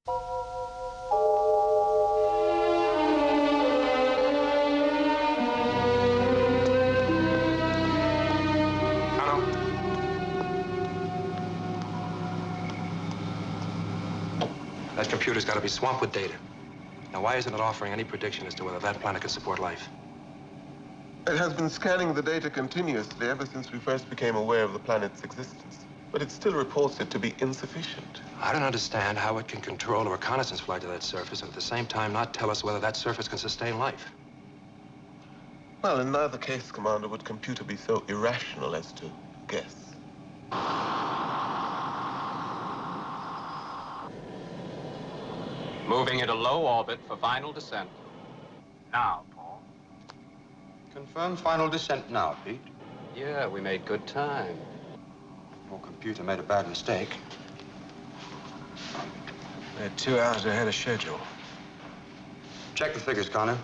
That computer's got to be swamped with data. Now, why isn't it offering any prediction as to whether that planet can support life? It has been scanning the data continuously ever since we first became aware of the planet's existence. But it still reports it to be insufficient. I don't understand how it can control a reconnaissance flight to that surface and at the same time not tell us whether that surface can sustain life. Well, in neither case, Commander, would computer be so irrational as to guess. Moving into low orbit for final descent. Now, Paul. Confirm final descent now, Pete. Yeah, we made good time. Your computer made a bad mistake. They're 2 hours ahead of schedule. Check the figures, Connor.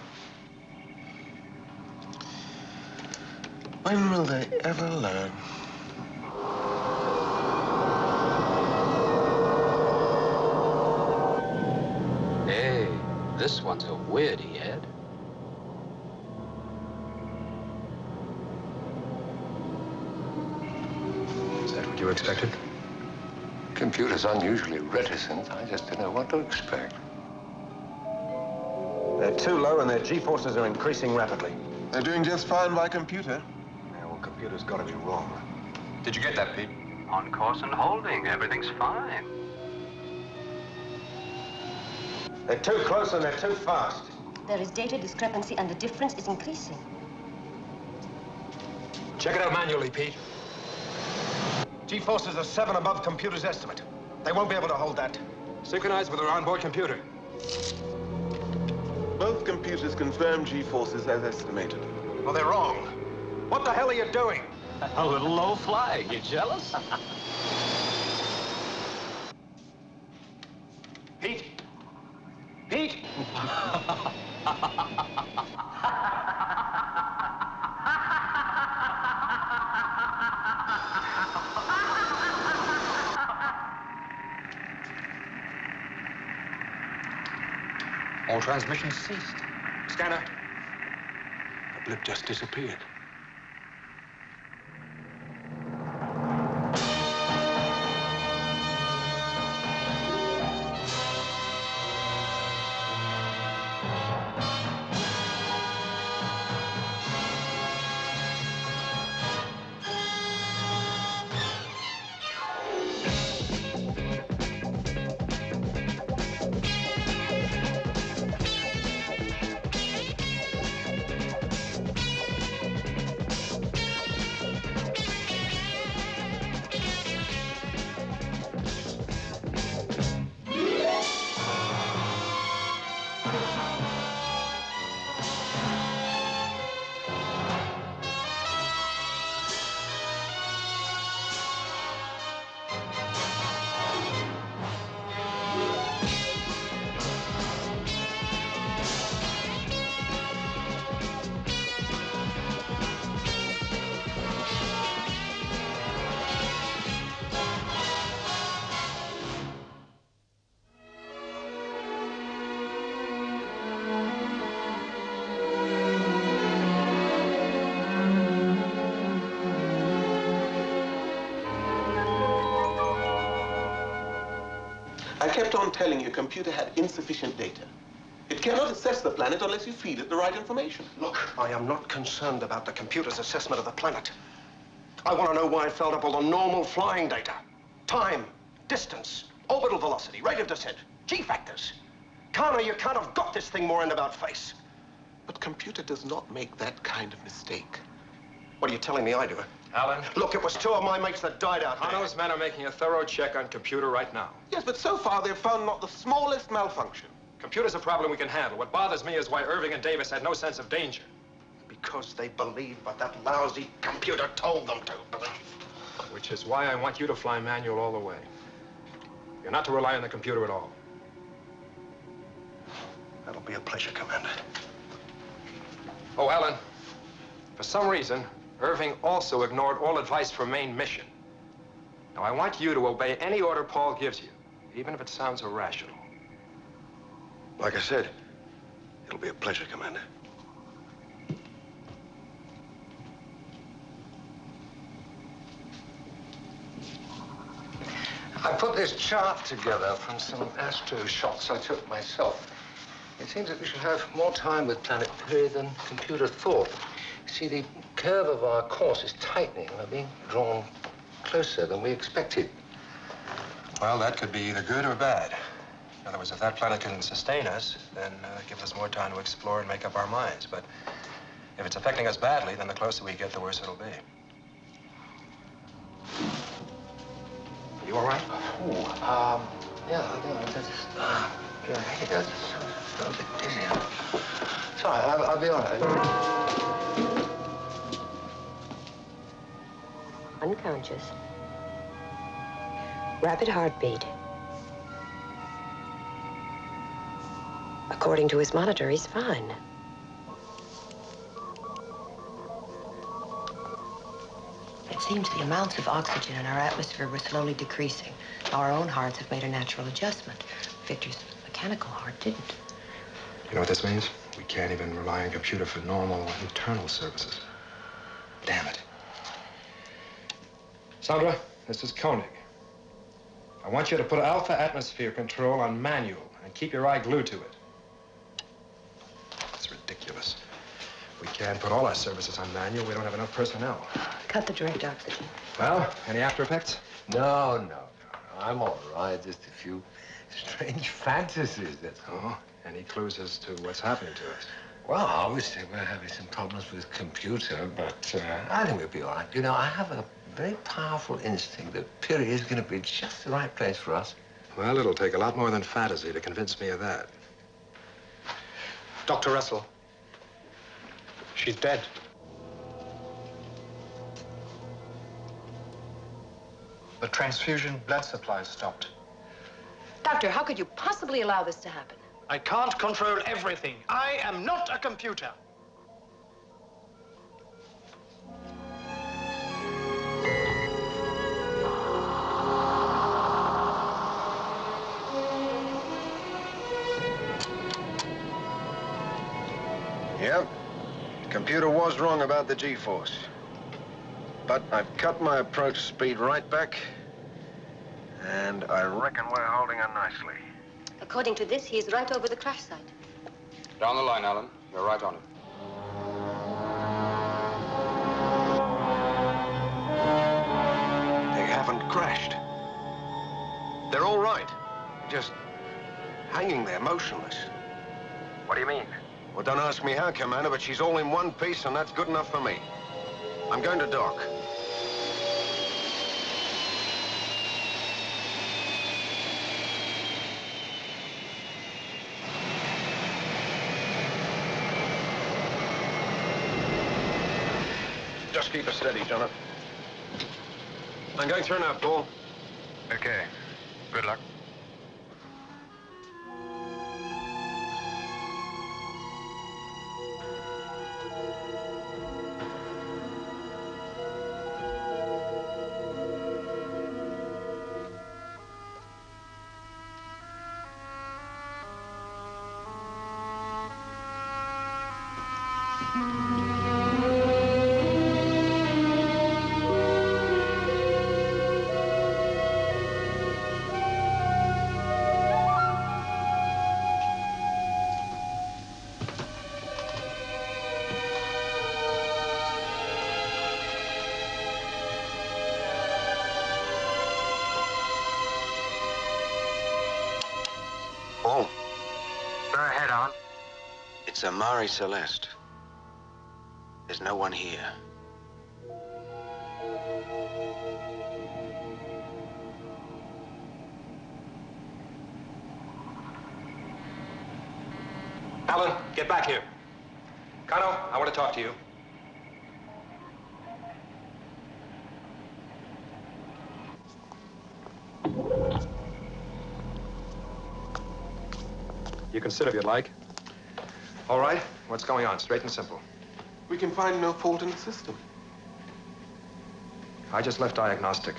When will they ever learn? Hey, this one's a weirdie, Ed. Is that what you expected? Computer's unusually reticent. I just didn't know what to expect. They're too low and their G-forces are increasing rapidly. They're doing just fine by computer. Yeah, well, computer's got to be wrong. Did you get that, Pete? On course and holding. Everything's fine. They're too close and they're too fast. There is data discrepancy and the difference is increasing. Check it out manually, Pete. G-forces are 7 above computer's estimate. They won't be able to hold that. Synchronized with our onboard computer. Both computers confirm G-forces as estimated. Well, they're wrong. What the hell are you doing? A little low flying. You jealous? Pete? Pete? All transmissions ceased. Scanner. The blip just disappeared. I kept on telling you computer had insufficient data. It cannot assess the planet unless you feed it the right information. Look, I am not concerned about the computer's assessment of the planet. I want to know why it filled up all the normal flying data. Time, distance, orbital velocity, rate of descent, G-factors. Connor, you can't have got this thing more end about face. But computer does not make that kind of mistake. What are you telling me I do? Alan? Look, it was 2 of my mates that died out there. Connell's men are making a thorough check on computer right now. Yes, but so far they've found not the smallest malfunction. Computer's a problem we can handle. What bothers me is why Irving and Davis had no sense of danger. Because they believed what that lousy computer told them to believe. Which is why I want you to fly manual all the way. You're not to rely on the computer at all. That'll be a pleasure, Commander. Oh, Alan, for some reason, Irving also ignored all advice for main mission. Now, I want you to obey any order Paul gives you, even if it sounds irrational. Like I said, it'll be a pleasure, Commander. I put this chart together from some astro shots I took myself. It seems that we should have more time with planet Piri than computer thought. See, the curve of our course is tightening. We're being drawn closer than we expected. Well, that could be either good or bad. In other words, if that planet can sustain us, then it gives us more time to explore and make up our minds. But if it's affecting us badly, then the closer we get, the worse it'll be. You all right? Yeah, I just, your head, I just feel a bit dizzy. Sorry, I'll be all right. Unconscious. Rapid heartbeat. According to his monitor, he's fine. It seems the amounts of oxygen in our atmosphere were slowly decreasing. Our own hearts have made a natural adjustment. Victor's mechanical heart didn't. You know what this means? We can't even rely on computer for normal internal services. Damn it. Sandra, this is Koenig. I want you to put alpha atmosphere control on manual and keep your eye glued to it. It's ridiculous. We can't put all our services on manual. We don't have enough personnel. Cut the direct oxygen. Well, any after effects? No. I'm all right. Just a few strange fantasies, that's all. Oh, any clues as to what's happening to us? Well, obviously, we're having some problems with computer, but I think we'll be all right. You know, I have a very powerful instinct that Piri is going to be just the right place for us. Well, it'll take a lot more than fantasy to convince me of that. Dr. Russell. She's dead. The transfusion blood supply stopped. Doctor, how could you possibly allow this to happen? I can't control everything. I am not a computer. Yep. Computer was wrong about the G-force. But I've cut my approach speed right back. And I reckon we're holding her nicely. According to this, he is right over the crash site. Down the line, Alan. You're right on it. They haven't crashed. They're all right. Just hanging there, motionless. What do you mean? Well, don't ask me how, Commander, but she's all in one piece, and that's good enough for me. I'm going to dock. Just keep her steady, Jonathan. I'm going through now, Paul. Okay. Good luck. Paul, Go ahead, Alan. it's Amari Celeste. There's no one here. Alan, get back here. Kano, I want to talk to you. You can sit if you'd like. All right, what's going on? Straight and simple. We can find no fault in the system. I just left diagnostic.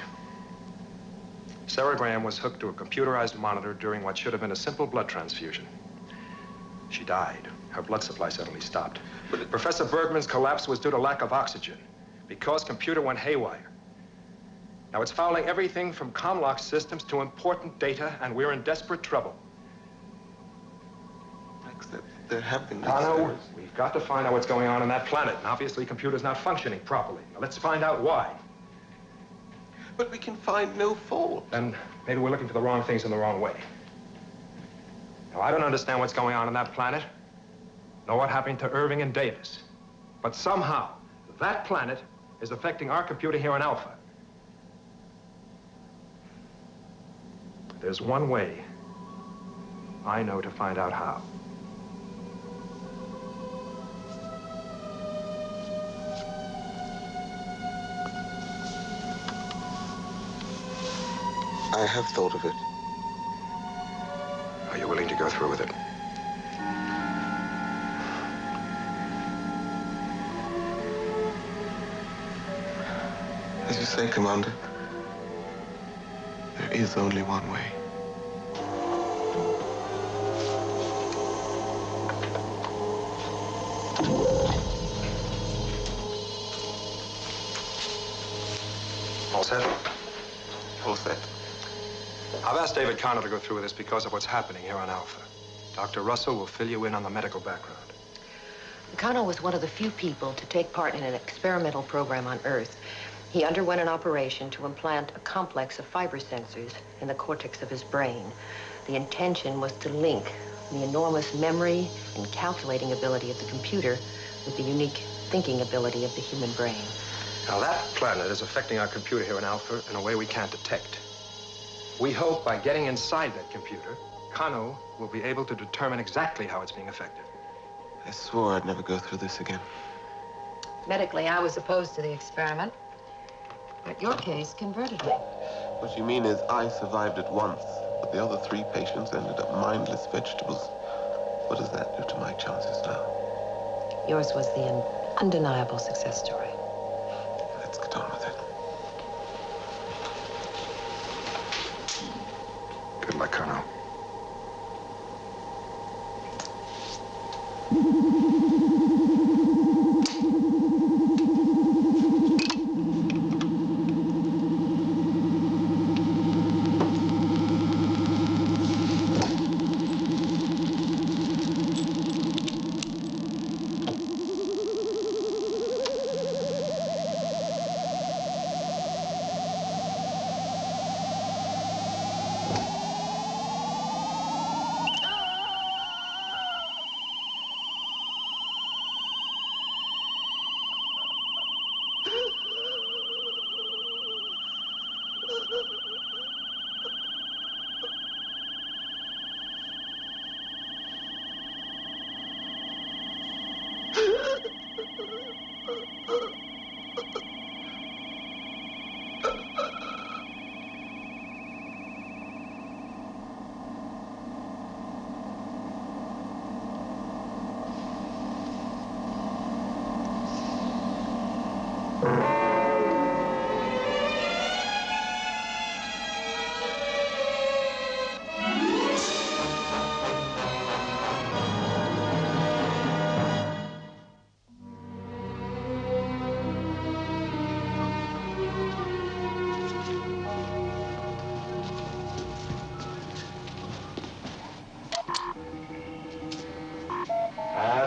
Sarah Graham was hooked to a computerized monitor during what should have been a simple blood transfusion. She died. Her blood supply suddenly stopped. Professor Bergman's collapse was due to lack of oxygen because computer went haywire. Now, it's fouling everything from Comlock systems to important data, and we're in desperate trouble. Except there have been... Kano, we've got to find out what's going on that planet. And obviously, computer's not functioning properly. Now, let's find out why. But we can find no fault. Then maybe we're looking for the wrong things in the wrong way. Now, I don't understand what's going on that planet, nor what happened to Irving and Davis. But somehow, that planet is affecting our computer here in Alpha. There's one way I know to find out how. I have thought of it. Are you willing to go through with it? As you say, Commander, there is only one way. All set? All set. I've asked David Connor to go through with this because of what's happening here on Alpha. Dr. Russell will fill you in on the medical background. Kano was one of the few people to take part in an experimental program on Earth. He underwent an operation to implant a complex of fiber sensors in the cortex of his brain. The intention was to link the enormous memory and calculating ability of the computer with the unique thinking ability of the human brain. Now, that planet is affecting our computer here in Alpha in a way we can't detect. We hope by getting inside that computer, Kano will be able to determine exactly how it's being affected. I swore I'd never go through this again. Medically, I was opposed to the experiment, but your case converted me. What you mean is I survived it once, but the other 3 patients ended up mindless vegetables. What does that do to my chances now? Yours was the undeniable success story. Let's get on with it. Good luck, Kano.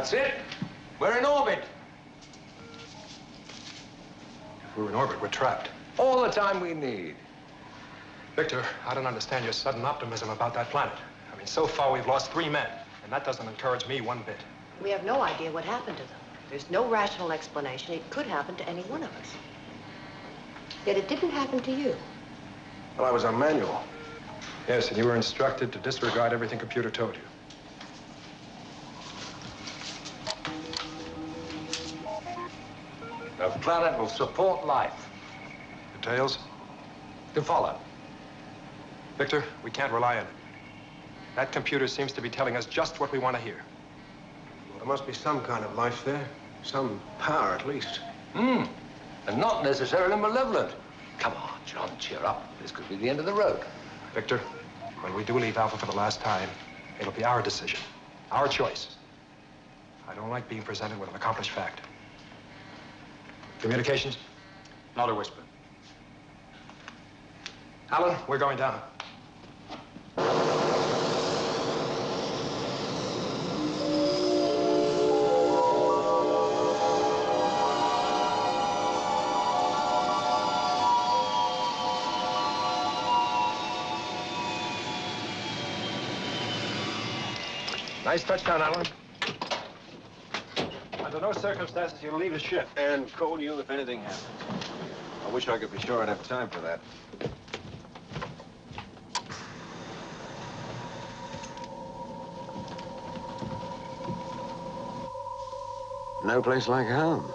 That's it. We're in orbit. If we're in orbit, we're trapped. All the time we need. Victor, I don't understand your sudden optimism about that planet. I mean, so far we've lost 3 men, and that doesn't encourage me one bit. We have no idea what happened to them. There's no rational explanation. It could happen to any one of us. Yet it didn't happen to you. Well, I was on manual. Yes, and you were instructed to disregard everything computer told you. The planet will support life. Details? To follow. Victor, we can't rely on it. That computer seems to be telling us just what we want to hear. Well, there must be some kind of life there. Some power, at least. And not necessarily malevolent. Come on, John, cheer up. This could be the end of the road. Victor, when we do leave Alpha for the last time, it'll be our decision. Our choice. I don't like being presented with an accomplished fact. Communications? Not a whisper. Alan, we're going down. Nice touchdown, Alan. Under no circumstances you'll leave the ship. And call you if anything happens. I wish I could be sure I'd have time for that. No place like home.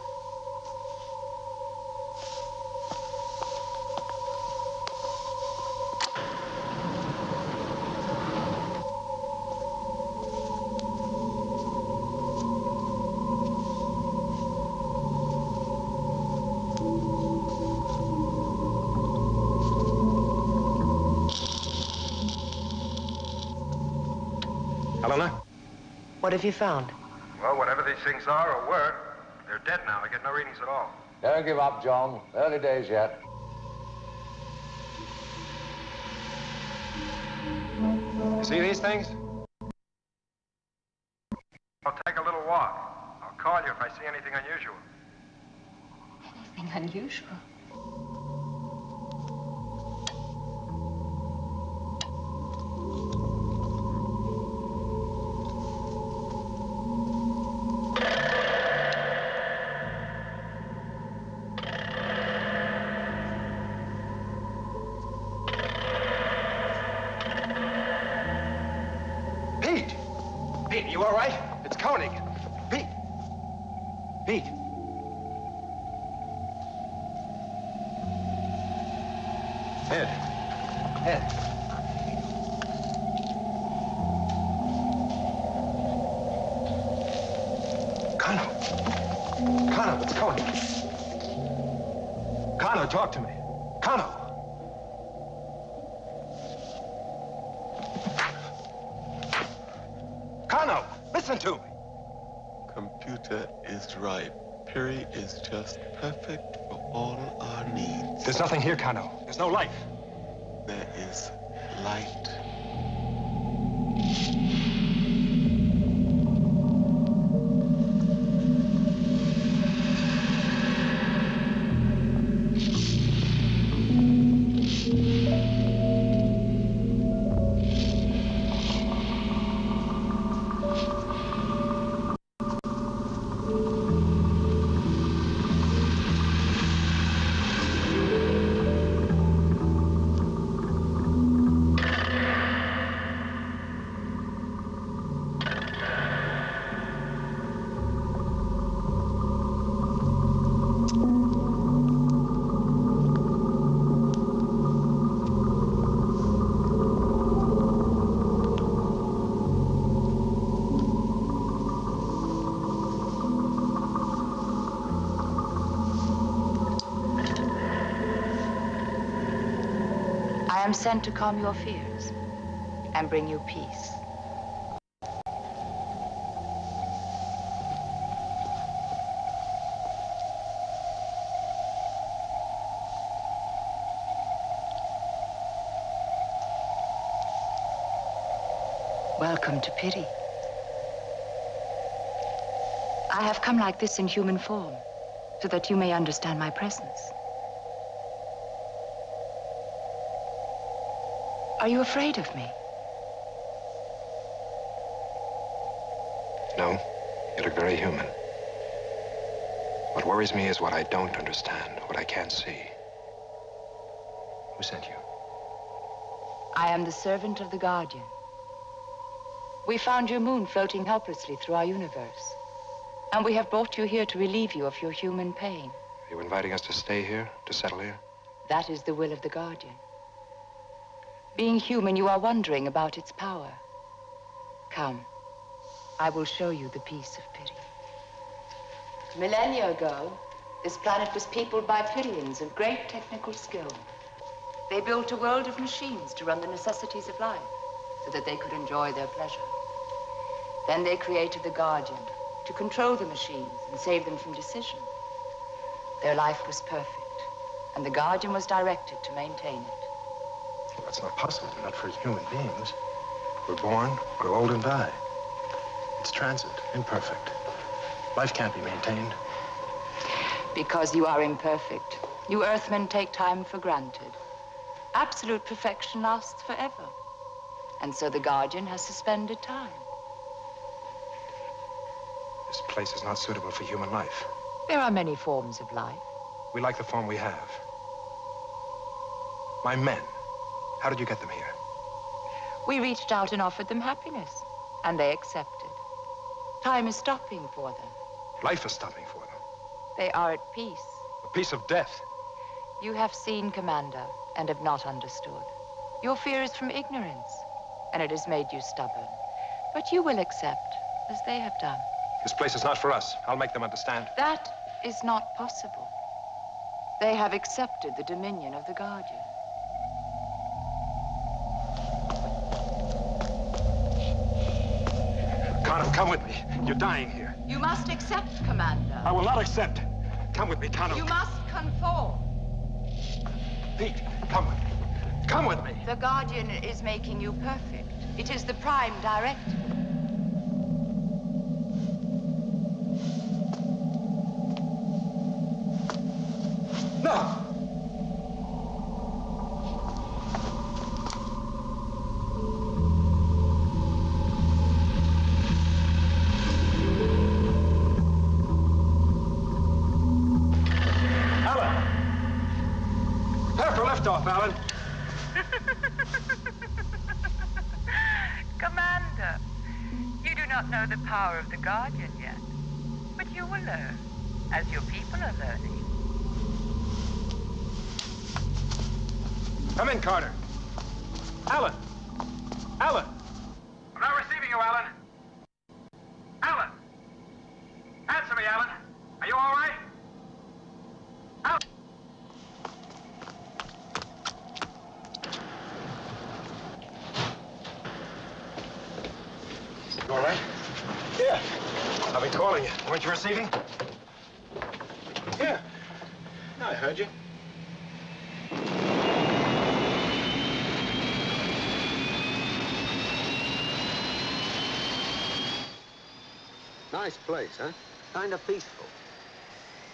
Helena? What have you found? Well, whatever these things are or were, they're dead now. I get no readings at all. Don't give up, John. Early days yet. You see these things? I'll take a little walk. I'll call you if I see anything unusual. Anything unusual? Pete, you all right? It's Koenig. Pete. Pete. Ed. Connor, it's Koenig. Connor, talk to me. Connor. Connor, listen to me. Computer is right. Piri is just perfect for all our needs. There's nothing here, Kano. There's no life. There is light. I am sent to calm your fears and bring you peace. Welcome to Piri. I have come like this in human form so that you may understand my presence. Are you afraid of me? No, you look very human. What worries me is what I don't understand, what I can't see. Who sent you? I am the servant of the Guardian. We found your moon floating helplessly through our universe. And we have brought you here to relieve you of your human pain. Are you inviting us to stay here, to settle here? That is the will of the Guardian. Being human, you are wondering about its power. Come, I will show you the peace of Piri. Millennia ago, this planet was peopled by Pirians of great technical skill. They built a world of machines to run the necessities of life so that they could enjoy their pleasure. Then they created the Guardian to control the machines and save them from decision. Their life was perfect, and the Guardian was directed to maintain it. Well, that's not possible, not for human beings. We're born, grow old, and die. It's transit, imperfect. Life can't be maintained. Because you are imperfect. You Earthmen take time for granted. Absolute perfection lasts forever. And so the Guardian has suspended time. This place is not suitable for human life. There are many forms of life. We like the form we have. My men, how did you get them here? We reached out and offered them happiness, and they accepted. Time is stopping for them. Life is stopping for them. They are at peace. A piece of death. You have seen, Commander, and have not understood. Your fear is from ignorance, and it has made you stubborn. But you will accept, as they have done. This place is not for us. I'll make them understand. That is not possible. They have accepted the dominion of the Guardian. Connor, come with me. You're dying here. You must accept, Commander. I will not accept. Come with me, Connor. You must conform. Pete, come with me. Come with me. The Guardian is making you perfect. It is the Prime Directive. No! Alan! Prepare for liftoff, Alan. Commander, you do not know the power of the Guardian yet, but you will learn, as your people are learning. Come in, Carter. Alan! Alan! I'm not receiving you, Alan. Alan! Answer me, Alan. Are you all right? Alan! You all right? Yeah. I've been calling you. Weren't you receiving? Yeah. I heard you. Nice place, huh? Kind of peaceful.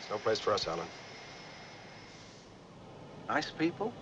It's no place for us, Alan. Nice people?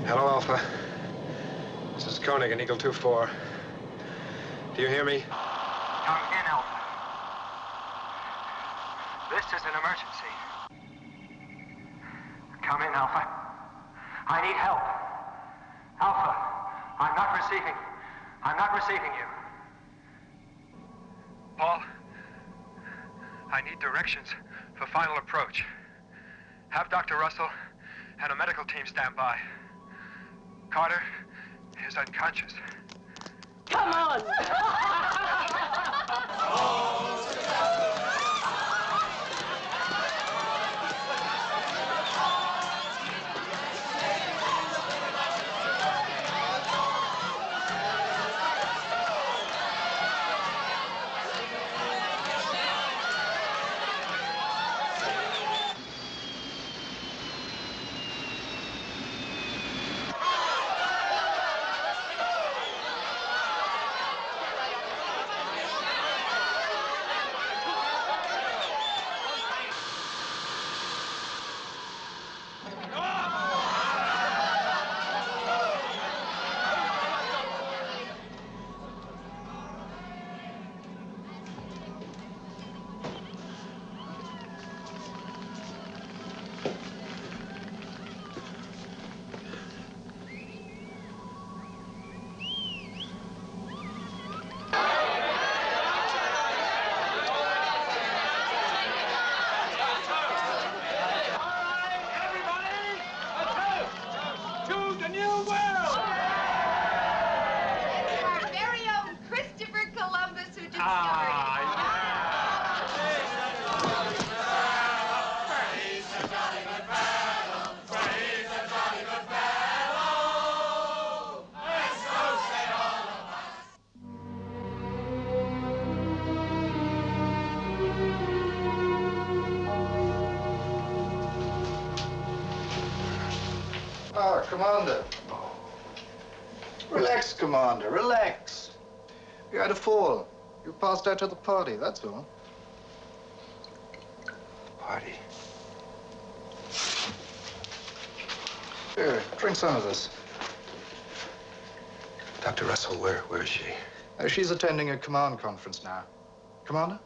Hello, Alpha. This is Koenig in Eagle 2-4. Do you hear me? Come in, Alpha. This is an emergency. Come in, Alpha. I need help. Alpha, I'm not receiving you. Paul, I need directions for final approach. Have Dr. Russell and a medical team stand by. Carter is unconscious. Come on! Commander. Relax, Commander, relax. You had a fall. You passed out at the party, that's all. Party? Here, drink some of this. Dr. Russell, where is she? She's attending a command conference now. Commander?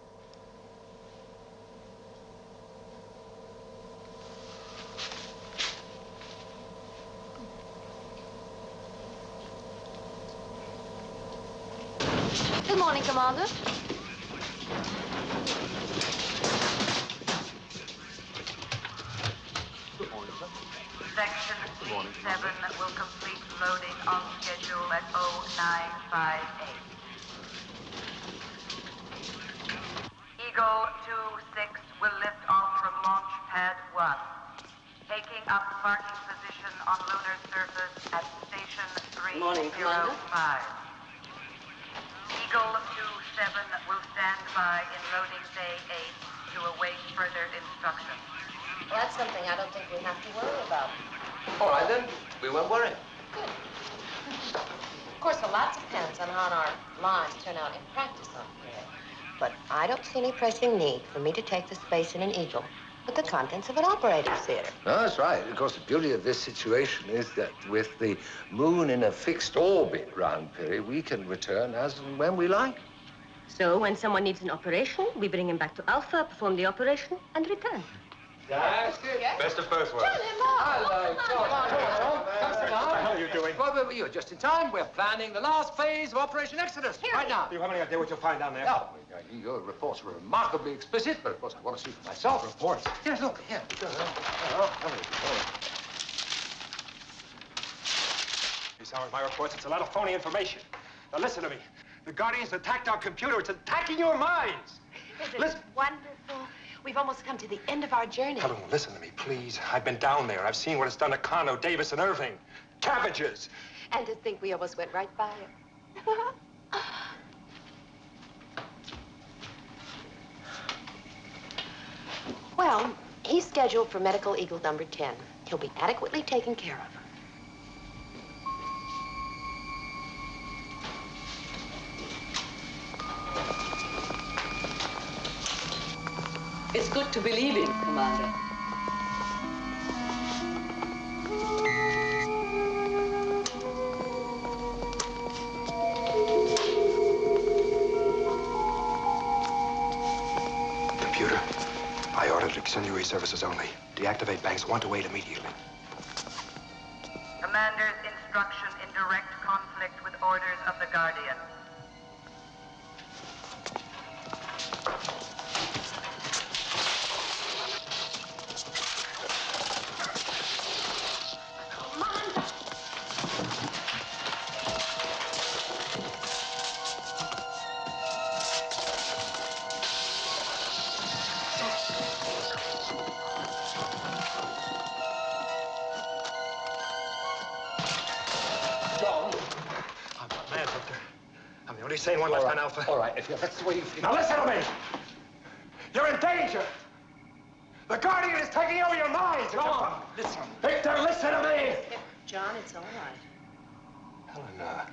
Good morning, Commander. Section C7 will complete loading on schedule at 0958. Eagle 26 will lift off from launch pad 1, taking up parking position on lunar surface at station 305. Morning, Commander. Eagle 27 will stand by in loading bay 8 to await further instructions. Well, that's something I don't think we have to worry about. All right, then. We won't worry. Good. Of course, a lot depends on how our lines turn out in practice on Piri. But I don't see any pressing need for me to take the space in an Eagle with the contents of an operating theater. No, that's right. Of course, the beauty of this situation is that with the moon in a fixed orbit round Piri, we can return as and when we like. So when someone needs an operation, we bring him back to Alpha, perform the operation, and return. That's it. Best of both worlds. Hello, What the hell are you doing? Well, you're just in time. We're planning the last phase of Operation Exodus right now. Do you have any idea what you'll find down there? No, your reports were remarkably explicit, but of course I want to see for myself. Reports? Yes, look, here. These aren't my reports. It's a lot of phony information. Now listen to me. The Guardians attacked our computer. It's attacking your minds. Listen. Wonderful. We've almost come to the end of our journey. Helen, listen to me, please. I've been down there. I've seen what it's done to Cano, Davis, and Irving. Cabbages. And to think we almost went right by it. Well, he's scheduled for Medical Eagle number 10. He'll be adequately taken care of. It's good to believe in, Commander. Computer, I ordered auxiliary services only. Deactivate banks 1 to 8 immediately. Commander's instruction in direct conflict with orders of the Guardian. Sane one left on Alpha. All right, if that's the way you feel. Now listen to me. You're in danger. The Guardian is taking over your minds. John, listen. Victor, listen to me. John, it's all right. Helena.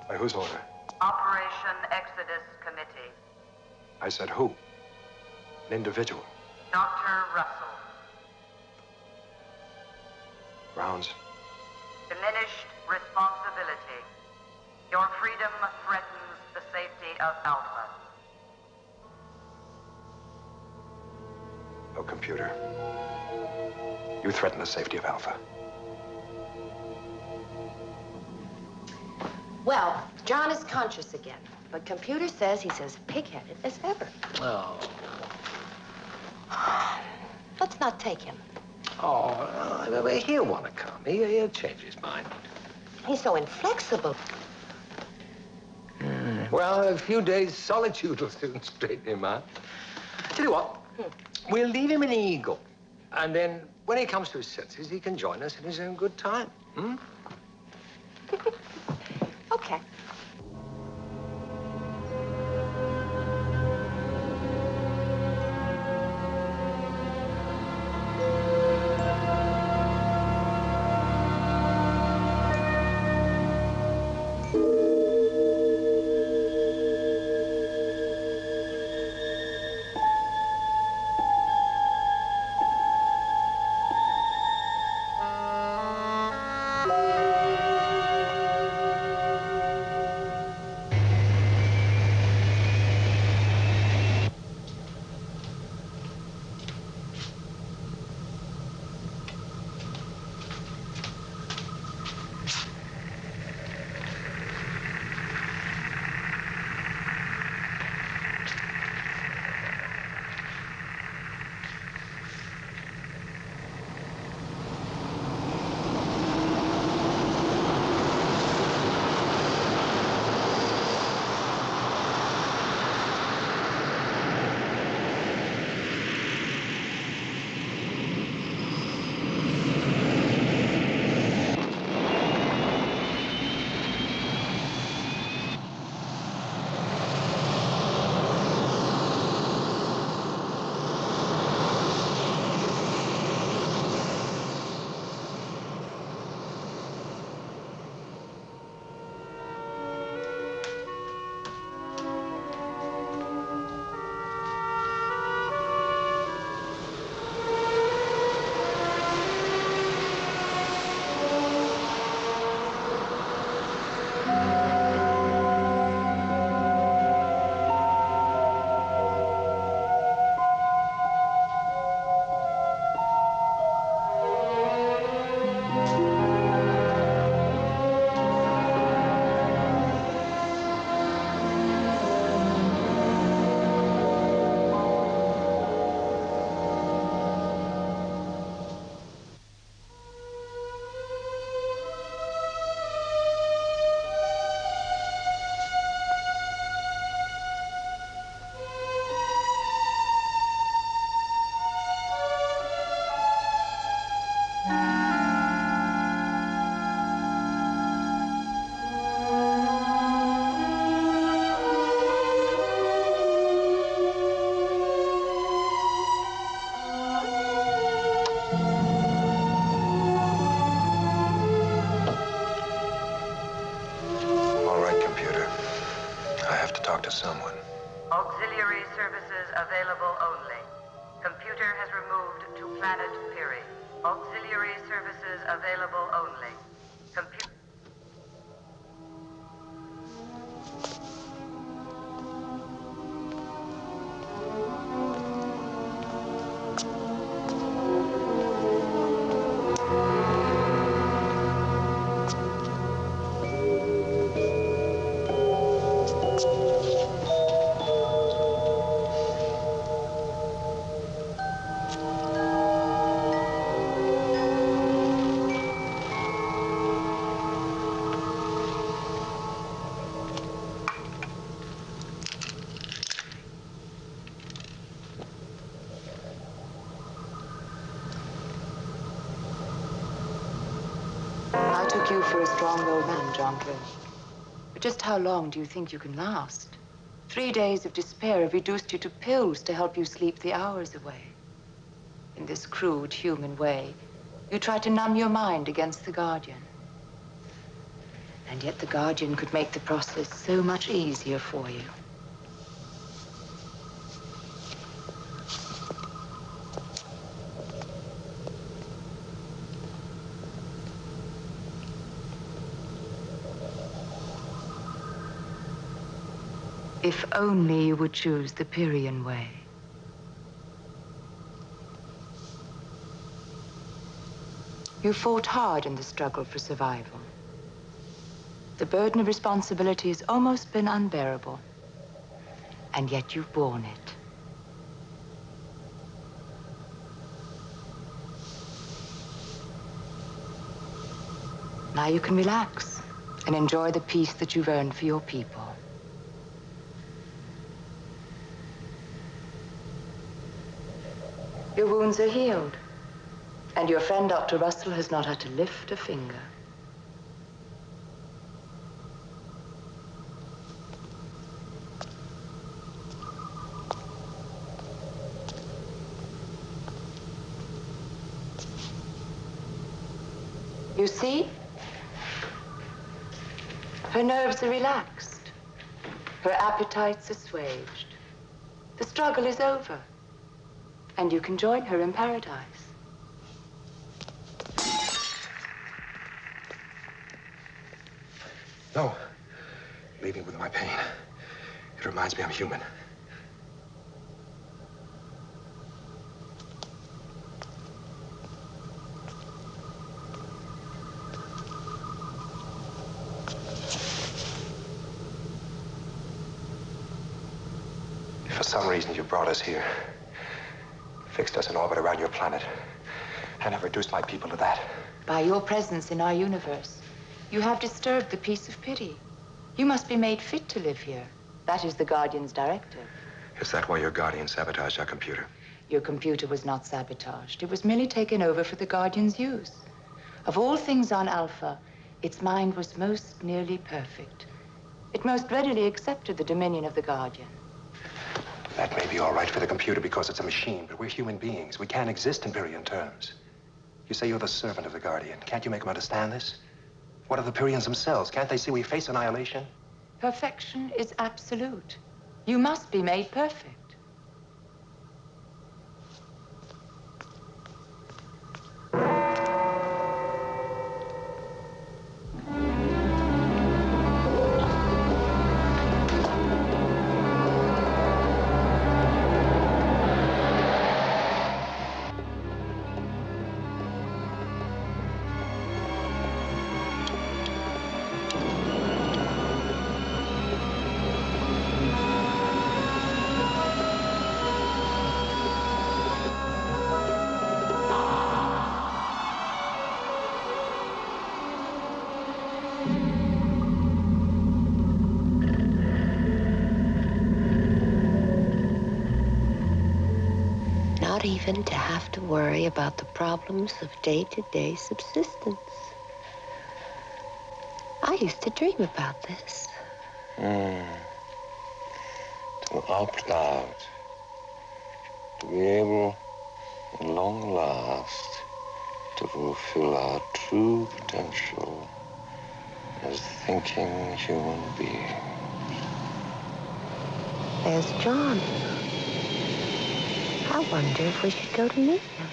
By whose order? Operation Exodus Committee. I said who? An individual. Dr. Russell. Grounds? Diminished responsibility. Your freedom threatens the safety of Alpha. Oh, computer. You threaten the safety of Alpha. Well, John is conscious again, but computer says he's as pig-headed as ever. Oh. Let's not take him. Oh, he'll want to come. He'll change his mind. He's so inflexible. Well, a few days' solitude will soon straighten him out. Tell you what, we'll leave him in Eagle. And then, when he comes to his senses, he can join us in his own good time. Okay. To someone. Auxiliary services available only. Computer has removed to planet Piri. Auxiliary services available only. Computer. I took you for a strong-willed man, John Drake. But just how long do you think you can last? 3 days of despair have reduced you to pills to help you sleep the hours away. In this crude, human way, you try to numb your mind against the Guardian. And yet the Guardian could make the process so much easier for you. If only you would choose the Pirian way. You fought hard in the struggle for survival. The burden of responsibility has almost been unbearable, and yet you've borne it. Now you can relax and enjoy the peace that you've earned for your people. Your wounds are healed, and your friend, Dr. Russell, has not had to lift a finger. You see? Her nerves are relaxed. Her appetite's assuaged. The struggle is over. And you can join her in paradise. No. Leave me with my pain. It reminds me I'm human. If for some reason you brought us here, fixed us in orbit around your planet, and have reduced my people to that. By your presence in our universe, you have disturbed the peace of Piri. You must be made fit to live here. That is the Guardian's directive. Is that why your Guardian sabotaged our computer? Your computer was not sabotaged. It was merely taken over for the Guardian's use. Of all things on Alpha, its mind was most nearly perfect. It most readily accepted the dominion of the Guardian. That may be all right for the computer because it's a machine, but we're human beings. We can't exist in Pirian terms. You say you're the servant of the Guardian. Can't you make them understand this? What of the Pirians themselves? Can't they see we face annihilation? Perfection is absolute. You must be made perfect. Not even to have to worry about the problems of day-to-day subsistence. I used to dream about this. To opt out. To be able, at long last, to fulfill our true potential as thinking human beings. There's John. I wonder if we should go to meet him.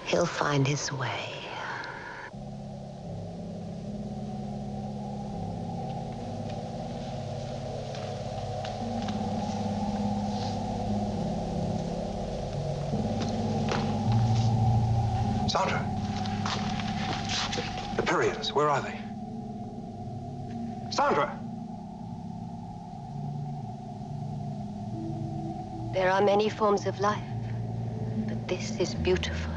He'll find his way. Sandra! The Pirians, where are they? Sandra! There are many forms of life, but this is beautiful.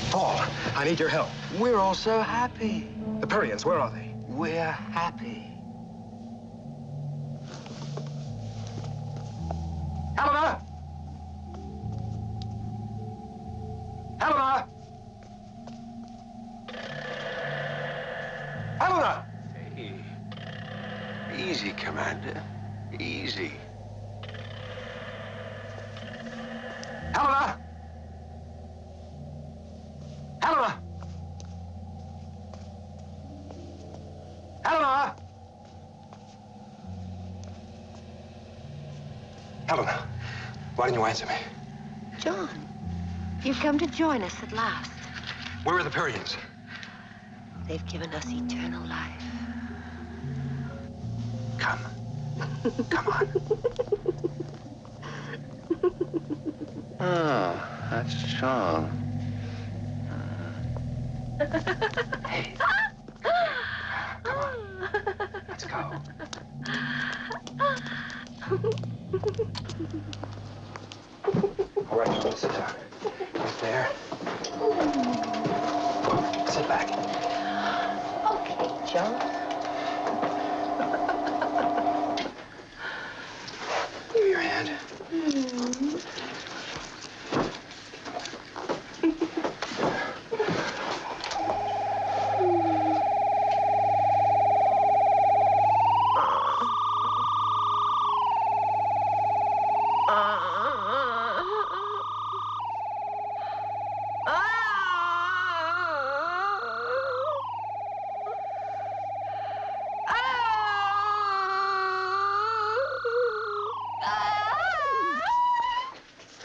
Paul, I need your help. We're all so happy. The Pirians, where are they? We're happy. Helena! Helena! Helena! Hey. Easy, Commander. Easy. Helena! Helena! Helena! Helena, why didn't you answer me? John, you've come to join us at last. Where are the Pirians? They've given us eternal life. Come. Come on. Oh, that's John. Hey. Come on. Let's go. All right, sit down. Right there. Sit back. Okay, John. Give me your hand.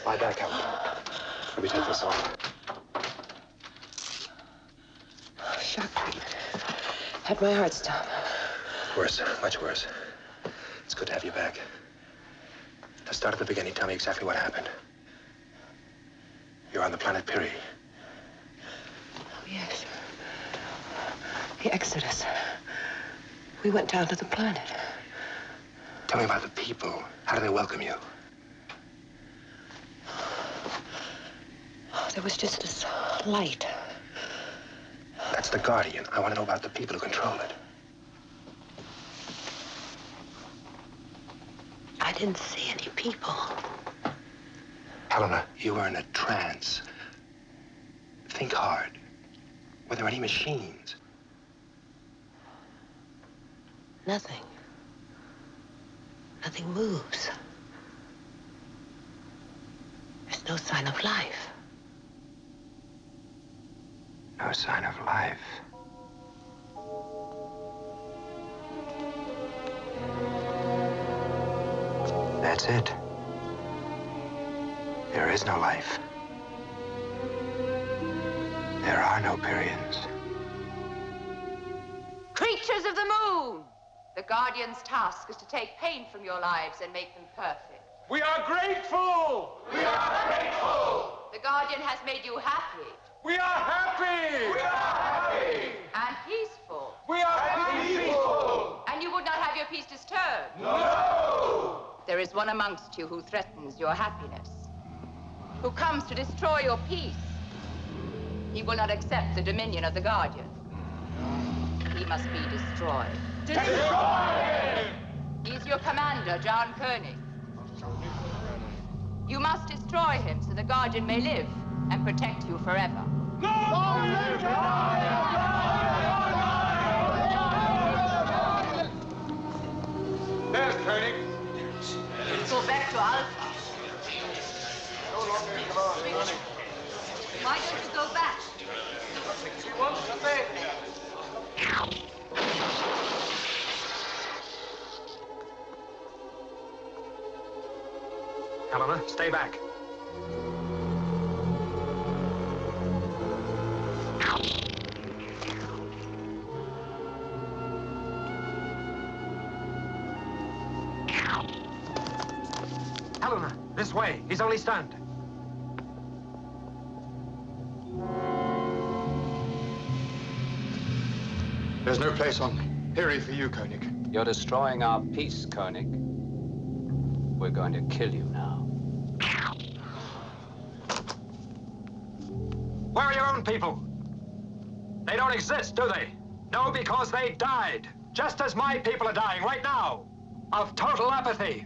Lie back, Helen. Let me take this off. Shock treatment. Had my heart stop. Worse, much worse. It's good to have you back. Now start at the beginning. Tell me exactly what happened. You're on the planet Piri. Oh, yes. The Exodus. We went down to the planet. Tell me about the people. How do they welcome you? Oh, there was just this light. That's the Guardian. I want to know about the people who control it. I didn't see any people. Helena, you were in a trance. Think hard. Were there any machines? Nothing. Nothing moves. There's no sign of life. No sign of life. That's it. There is no life. There are no Pirians. Creatures of the moon! The Guardian's task is to take pain from your lives and make them perfect. We are grateful! We are grateful! The Guardian has made you happy. We are happy! We are happy! And peaceful. We are peaceful! And you would not have your peace disturbed. No! There is one amongst you who threatens your happiness, who comes to destroy your peace. He will not accept the dominion of the Guardian. He must be destroyed. Destroy him! He's your commander, John Koenig. You must destroy him so the Guardian may live and protect you forever. There's Koenig. Go back to Alpha. Why don't you go back? She wants to say. Helena, stay back. Helena, this way. He's only stunned. There's no place on Piri for you, Koenig. You're destroying our peace, Koenig. We're going to kill you now. Where are your own people? They don't exist, do they? No, because they died. Just as my people are dying right now. Of total apathy.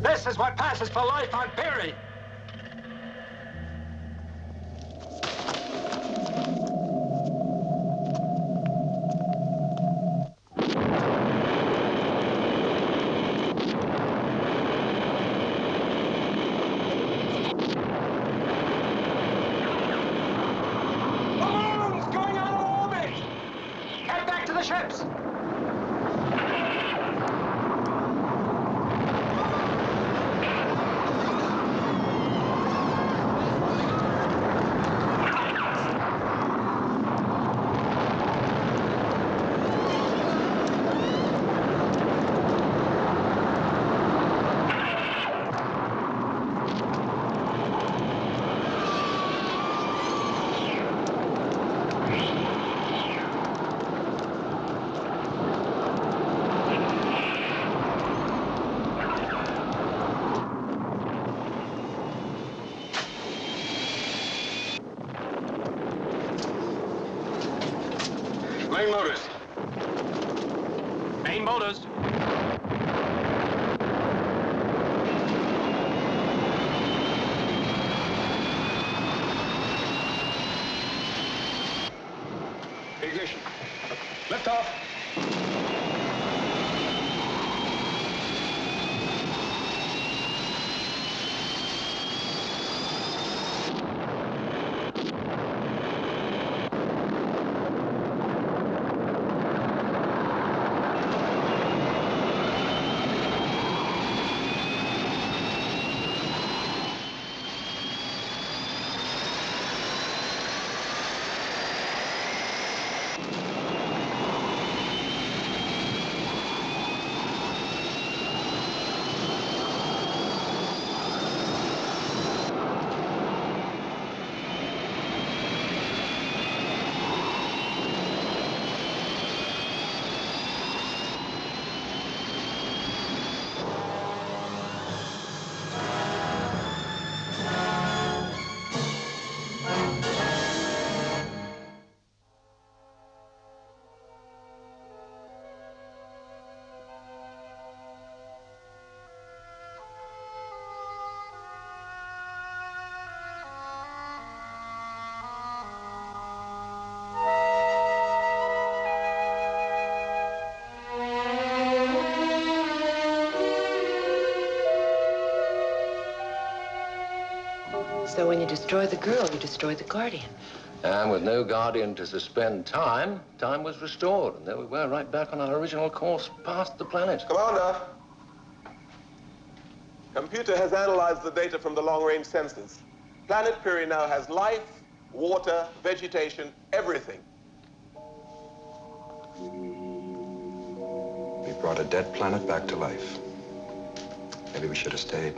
This is what passes for life on Piri. Balloons going out of orbit! Head back to the ships! Main motors. Main motors. Ignition. Lift off. So when you destroy the girl, you destroy the guardian. And with no guardian to suspend time, time was restored. And there we were, right back on our original course, past the planet. Commander, computer has analyzed the data from the long-range sensors. Planet Piri now has life, water, vegetation, everything. We brought a dead planet back to life. Maybe we should have stayed.